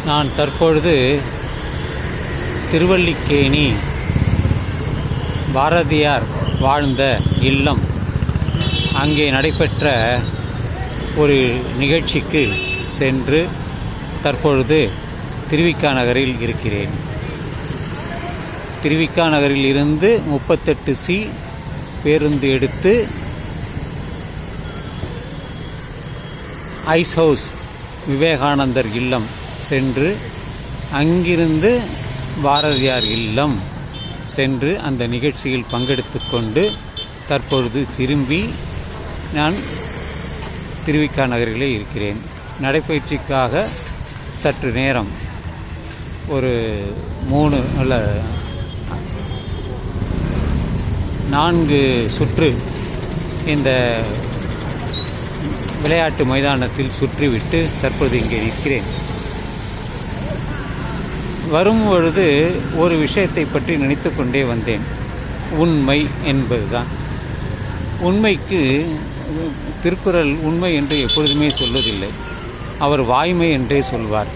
நான் தற்பொழுது திருவல்லிக்கேணி பாரதியார் வாழ்ந்த இல்லம் அங்கே நடைபெற்ற ஒரு நிகழ்ச்சிக்கு சென்று தற்பொழுது திருவிக்கா நகரில் இருக்கிறேன். திருவிக்கா நகரில் இருந்து 38C பேருந்து எடுத்து ஐஸ் ஹவுஸ் விவேகானந்தர் இல்லம் சென்று அங்கிருந்து பாரதியார் இல்லம் சென்று அந்த நிகழ்ச்சியில் பங்கெடுத்து கொண்டு தற்பொழுது திரும்பி நான் திருவிக்கா நகரிலே இருக்கிறேன். நடைப்பயிற்சிக்காக சற்று நேரம் ஒரு 4 சுற்று இந்த விளையாட்டு மைதானத்தில் சுற்றிவிட்டு தற்போது இங்கே இருக்கிறேன். வரும்பொழுது ஒரு விஷயத்தை பற்றி நினைத்து கொண்டே வந்தேன். உண்மை என்பதுதான். உண்மைக்கு திருக்குறள் உண்மை என்று எப்பொழுதுமே சொல்வதில்லை. அவர் வாய்மை என்றே சொல்வார்.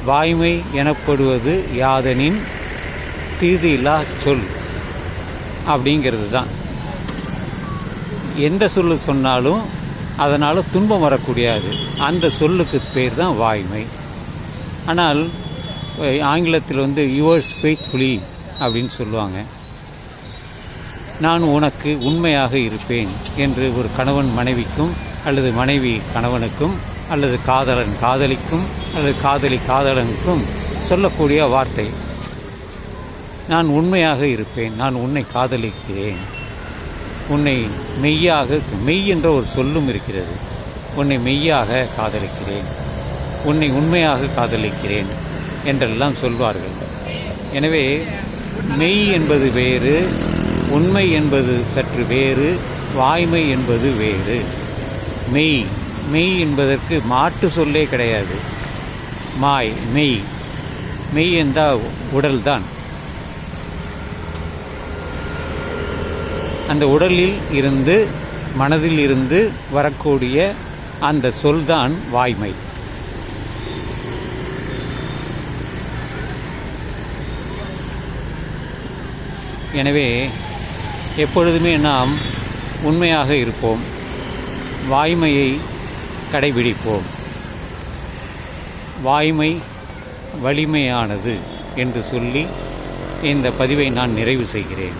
வாய்மை எனப்படுவது யாதெனின் தீதியில்லா சொல் அப்படிங்கிறது தான். எந்த சொல்லு சொன்னாலும் அதனால் துன்பம் வரக்கூடியது. அந்த சொல்லுக்கு பேர் தான் வாய்மை. ஆனால் ஆங்கிலத்தில் யுவர்ஸ் ஃபெய்த்ஃபுல்லி அப்படின்னு சொல்லுவாங்க. நான் உனக்கு உண்மையாக இருப்பேன் என்று ஒரு கணவன் மனைவிக்கும் அல்லது மனைவி கணவனுக்கும் அல்லது காதலன் காதலிக்கும் அல்லது காதலி காதலனுக்கும் சொல்லக்கூடிய வார்த்தை. நான் உண்மையாக இருப்பேன், நான் உன்னை காதலிக்கிறேன், உன்னை மெய்யாக, மெய் என்ற ஒரு சொல்லும் இருக்கிறது, உன்னை மெய்யாக காதலிக்கிறேன், உன்னை உண்மையாக காதலிக்கிறேன் என்றெல்லாம் சொல்வார்கள். எனவே மெய் என்பது வேறு, உண்மை என்பது சற்று வேறு, வாய்மை என்பது வேறு. மெய் மெய் என்பதற்கு மாற்று சொல்லே கிடையாது. மெய் மெய் என்றால் உடல்தான். அந்த உடலில் இருந்து மனதில் இருந்து வரக்கூடிய அந்த சொல்தான் வாய்மை. எனவே எப்பொழுதுமே நாம் உண்மையாக இருப்போம், வாய்மையை கடைபிடிப்போம். வாய்மை வலிமையானது என்று சொல்லி இந்த பதிவை நான் நிறைவு செய்கிறேன்.